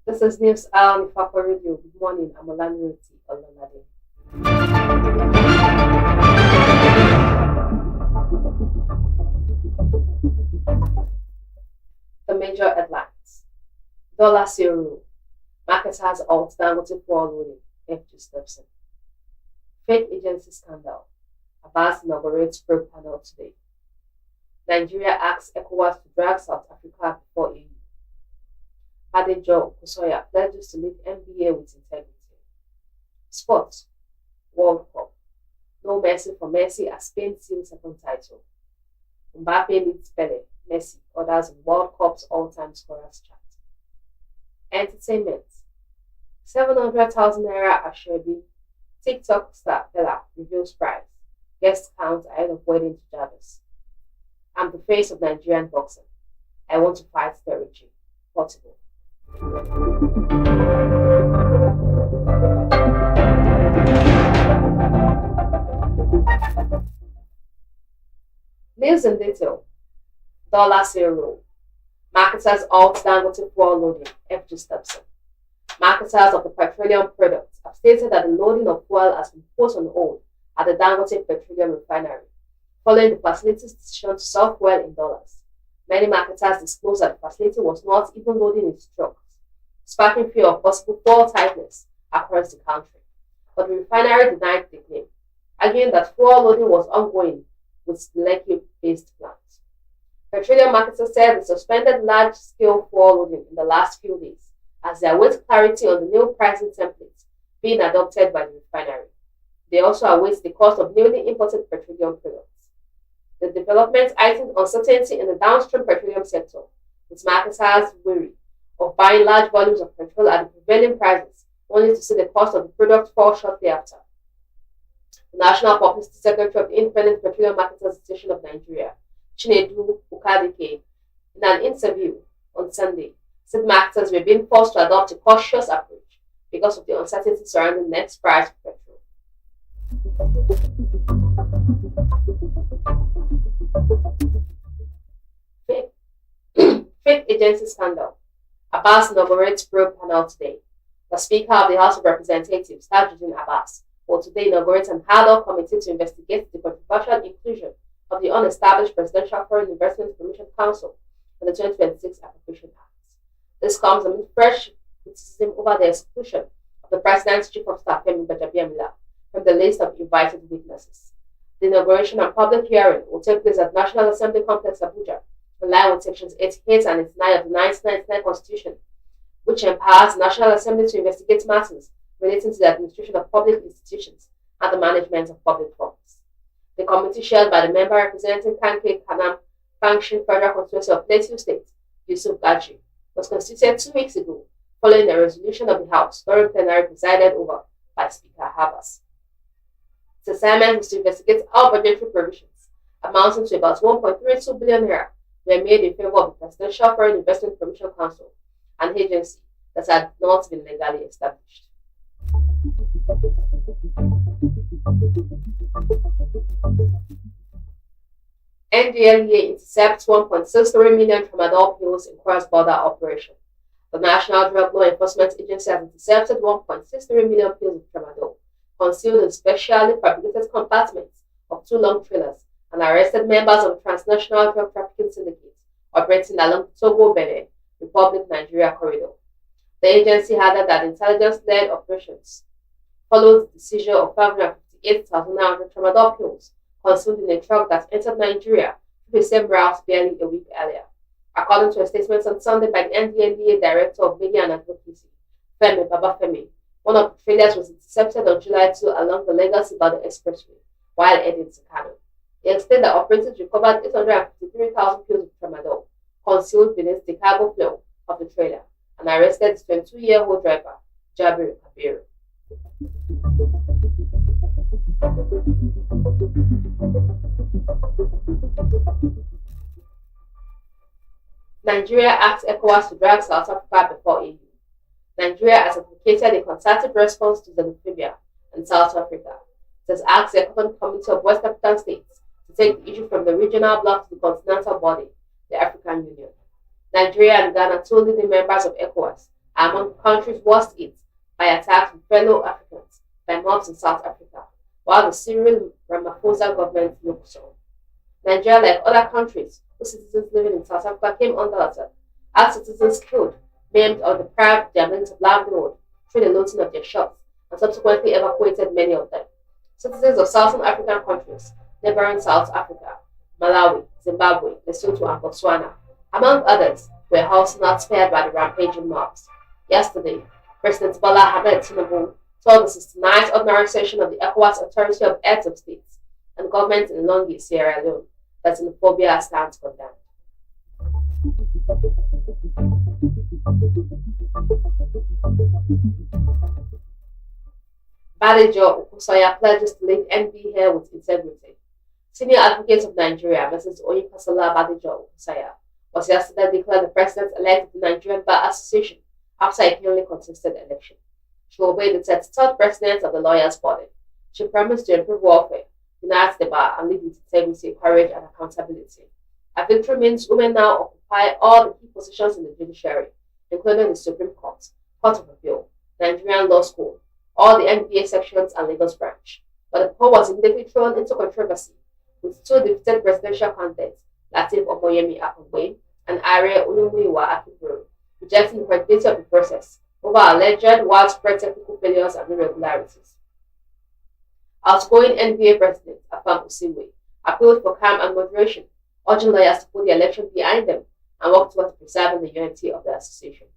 This is News Hour on Ifako Radio. Good morning. I'm Olanireti, Ololade. The major headlines. Dollar zero. Market has alt Dangote for loading. FG steps in. Fake agency scandal. Abbas inaugurates probe panel today. Nigeria asks ECOWAS to drag South Africa before EU. Adejo Kusoya pledges to lead NBA with integrity. Sports. World Cup. No mercy for Messi as Spain seals second title. Mbappe leads Pele, Messi, others in World Cup's all-time scorers chart. Entertainment. 700,000 naira Ashrebi. TikTok star Bella reveals prize. Guest count ahead of wedding to Jarvis. I'm the face of Nigerian boxing. I want to fight Territory. Portugal. News in detail. Dollar zero. Marketers alt Dangote fuel loading. FG steps in. Marketers of the petroleum products have stated that the loading of fuel has been put on hold at the Dangote Petroleum Refinery, following the facility's decision to sell fuel in dollars. Many marketers disclosed that the facility was not even loading its trucks, sparking fear of possible fuel tightness across the country. But the refinery denied the claim, arguing that fuel loading was ongoing with the Lekki-based plant. Petroleum marketers said they suspended large-scale fuel loading in the last few days as they await clarity on the new pricing template being adopted by the refinery. They also await the cost of newly imported petroleum products. The development heightened uncertainty in the downstream petroleum sector, with marketers wary of buying large volumes of petrol at the prevailing prices, only to see the cost of the product fall shortly after. The National Publicity Secretary of the Independent Petroleum Marketers Association of Nigeria, Chinedu Ukadike, in an interview on Sunday, said marketers were being forced to adopt a cautious approach because of the uncertainty surrounding the next price of petrol. Fake, fake agency scandal. Abbas inaugurates probe panel today. The Speaker of the House of Representatives, Tajuddin Abbas, will today inaugurate an ad hoc committee to investigate the controversial inclusion of the unestablished Presidential Foreign Investment Promotion Council in the 2026 Appropriation Act. This comes amid fresh criticism over the exclusion of the President's Chief of Staff, Femi Gbajabiamila, from the list of invited witnesses. The inauguration and public hearing will take place at National Assembly Complex, Abuja, in line with Sections 88 and 89 of the 1999 Constitution, which empowers the National Assembly to investigate matters relating to the administration of public institutions and the management of public funds. The committee chaired by the member representing Kanke Kanam Function Federal Constituency of Plateau State, Yusuf Gaji, was constituted 2 weeks ago following a resolution of the House during plenary presided over by Speaker Habas. Its assignment was to investigate how budgetary provisions amounting to about 1.32 billion naira were made in favor of the Presidential Foreign Investment Promotion Council, an agency that had not been legally established. NDLEA intercepts 1.63 million tramadol pills in cross-border operation. The National Drug Law Enforcement Agency has intercepted 1.63 million pills of tramadol concealed in specially fabricated compartments of 2 long trailers and arrested members of a transnational drug trafficking syndicate operating along the Togo-Benin Republic-Nigeria corridor. The agency added that intelligence-led operations followed the seizure of 558,900 tramadol pills consumed in a truck that entered Nigeria through the same route barely a week earlier. According to a statement on Sunday by the NDLEA Director of Media and Advocacy, Femi Babafemi, One of the trailers was intercepted on July 2 along the Lagos-Ibadan Expressway while heading to Kano. He explained that operators recovered 853,000 pills of tramadol concealed beneath the cargo floor of the trailer and arrested the 22-year-old driver, Jabir Kabiru. Nigeria asks ECOWAS to drag South Africa before EU. Nigeria has advocated a concerted response to xenophobia in South Africa. It has asked the Economic Committee of West African States to take the issue from the regional bloc to the continental body, the African Union. Nigeria and Ghana, two leading members of ECOWAS, are among the countries worst hit by attacks from fellow Africans by mobs in South Africa, while the Cyril Ramaphosa government looks on. Nigeria, like other countries whose citizens living in South Africa came under attack, had citizens killed, maimed, or deprived their means of livelihood through the looting of their shops, and subsequently evacuated many of them. Citizens of Southern African countries, neighboring South Africa, Malawi, Zimbabwe, Lesotho, and Botswana, among others, were also not spared by the rampaging mobs. Yesterday, President Bola Ahmed Tinubu told the 69th ordinary session of the ECOWAS Authority of Heads of States and government in Longyi, Sierra Leone, that xenophobia stands condemned. Badejo Okusanya pledges to lead NB here with integrity. Senior advocate of Nigeria, Mrs. Oyinkasola Badejo Okusanya, was yesterday declared the president-elect of the Nigerian Bar Association after a keenly contested election. She will be the 33rd president of the lawyers' body. She promised to improve welfare, unite the bar, and lead with integrity, courage, and accountability. Her victory means women now occupy all the key positions in the judiciary, including the Supreme Court, Court of Appeal, Nigerian Law School, all the NBA sections, and Lagos branch. But the poll was immediately thrown into controversy, with two defeated presidential candidates, Lateef Omoyemi Akungbe and Aare Olumuyiwa Akingberu, rejecting the credibility of the process over alleged widespread technical failures and irregularities. Outgoing NBA President Afam Usiwe appealed for calm and moderation, urging lawyers to put the election behind them and work towards preserving the unity of the association.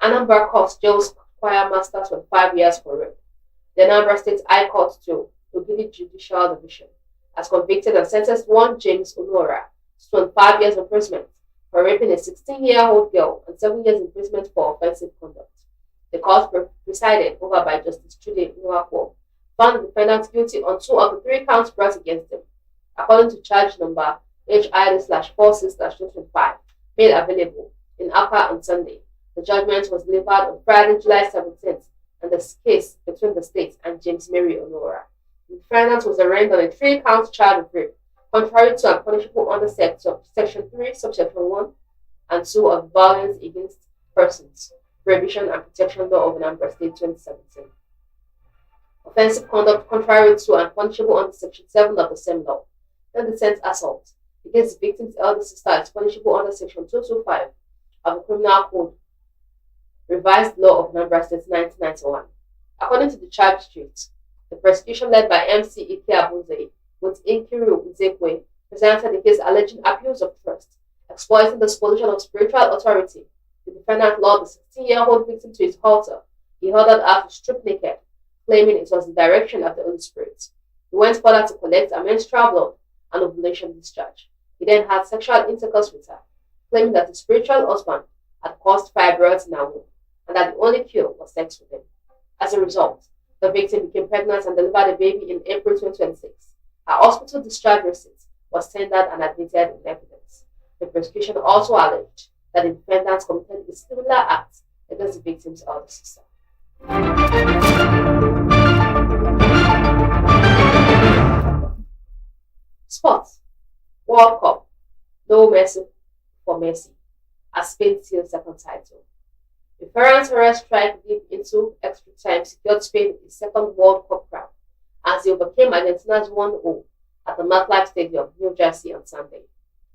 Anambra Court jails choir master 25 years for rape. The Anambra State High Court jail, Ogidi Judicial Division, has convicted and sentenced one James Onora to 25 years imprisonment for raping a 16-year-old girl and 7 years imprisonment for offensive conduct. The court, presided over by Justice Jude Nwakwo, found the defendant guilty on 2 of the 3 counts brought against him, according to charge number HID/46/2025, made available in Accra on Sunday. The judgment was delivered on Friday, July 17th, and the case between the state and James Mary Onora. The defendant was arraigned on a 3-count charge of rape, contrary to and punishable under Section 3, Subsection 1 and 2 of the Violence Against Persons, Prohibition and Protection Law of Anambra State 2017. Offensive conduct contrary to and punishable under Section 7 of the same law. Indecent assault against the victim's elder sister is punishable under Section 225 of the Criminal Code, Revised Law of Anambra State 1991. According to the charge sheet, the prosecution led by MC Ike Abunze with Inkiru Nzekwe presented the case alleging abuse of trust, exploiting the spoliation of spiritual authority. The defendant lured the 16-year-old victim to his altar. He ordered her to strip naked, claiming it was the direction of the Holy Spirit. He went further to collect a menstrual blood and ovulation discharge. He then had sexual intercourse with her, claiming that his spiritual husband had caused fibroids in her womb and that the only cure was sex with him. As a result, the victim became pregnant and delivered a baby in April 2026. Her hospital discharge receipt was tendered and admitted in evidence. The prosecution also alleged that the defendant committed a similar act against the victim's elder sister. Sports. World Cup. No mercy for Messi, as Spain sealed second title. The Ferran Torres strike deep into extra time secured Spain its second World Cup crown as they overcame Argentina's 1-0 at the MetLife Stadium, New Jersey on Sunday.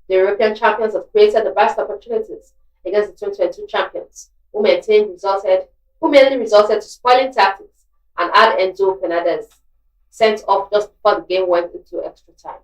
The European champions have created the best opportunities against the 2022 champions, who mainly resulted to spoiling tactics and had Enzo Fernandez sent off just before the game went into extra time.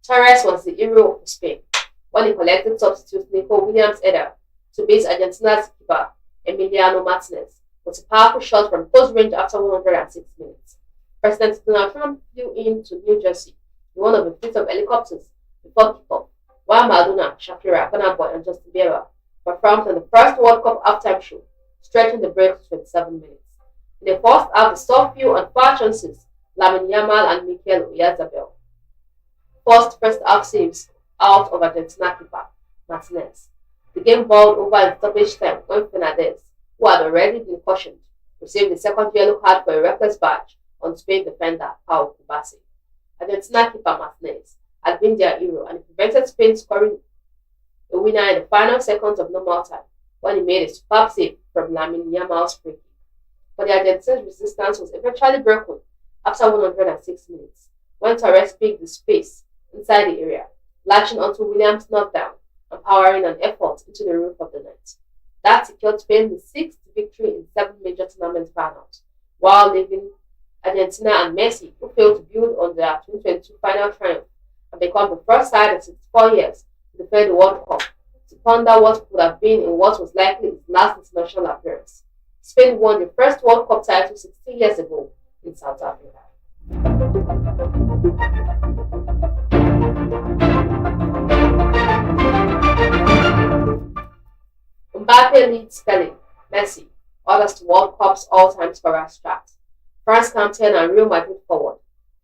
Torres was the hero of Spain, when he collected substitute Nico Williams' header to beat Argentina's keeper Emiliano Martinez with a powerful shot from close range after 106 minutes. President Donald Trump flew into New Jersey in one of a fleet of helicopters before kickoff, while Madonna, Shakira, Burna Boy, and Justin Bieber performed on the first World Cup halftime show, stretching the break to 27 minutes. In the first half, the saw few and far chances, Lamine Yamal and Mikel Oyarzabal forced first half saves out of Argentina keeper Martinez. The game boiled over in stoppage time when Fernandez, who had already been cautioned, received the second yellow card for a reckless badge on Spain defender Pau Kubasi. Argentina keeper Martinez had been their hero and he prevented Spain scoring a winner in the final seconds of normal time when he made a superb save from Lamine Yamal's free kick. But the Argentines' resistance was eventually broken after 106 minutes when Torres picked the space inside the area, latching onto Williams' knockdown and powering an effort into the roof of the net. That secured Spain the sixth victory in 7 major tournament finals, while leaving Argentina and Messi, who failed to build on their 2022 final triumph and become the first side in 64 years to defend the World Cup, to ponder what would have been in what was likely his last international appearance. Spain won the first World Cup title 60 years ago in South Africa. Mbappe leads spelling, Messi, others to World Cup's all-time scorers chart. France captain and Real Madrid forward,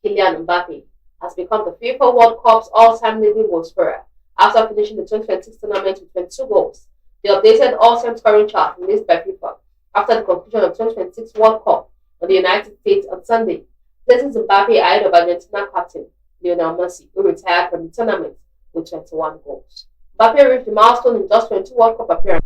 Kylian Mbappe, has become the FIFA World Cup's all-time leading goal scorer after finishing the 2026 tournament with 22 goals. The updated all-time scoring chart released by FIFA after the conclusion of the 2026 World Cup in the United States on Sunday places Mbappe ahead of Argentina captain Lionel Messi, who retired from the tournament with 21 goals. Mbappe reached the milestone in just 22 World Cup appearances.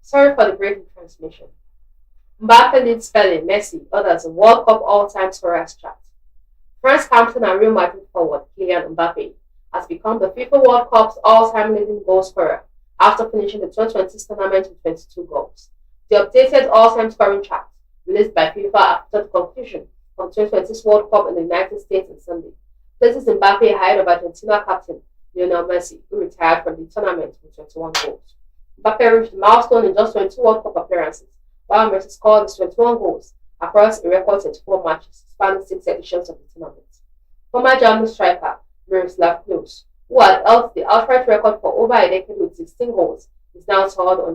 Sorry for the breaking transmission. Mbappe leads spelling, Messi, others a World Cup all-time scorers chart. France captain and Real Madrid forward Kylian Mbappe has become the FIFA World Cup's all-time leading goal scorer after finishing the 2026 tournament with 22 goals. The updated all-time scoring chart, released by FIFA after the conclusion of the 2026 World Cup in the United States on Sunday, places Mbappe ahead of Argentina captain Lionel Messi, who retired from the tournament with 21 goals. Mbappe reached the milestone in just 22 World Cup appearances, while Messi scored his 21 goals across a record 34 matches spanning 6 editions of the tournament. Former German striker Miroslav Klose, who had held the outright record for over a decade with 16 goals, is now third on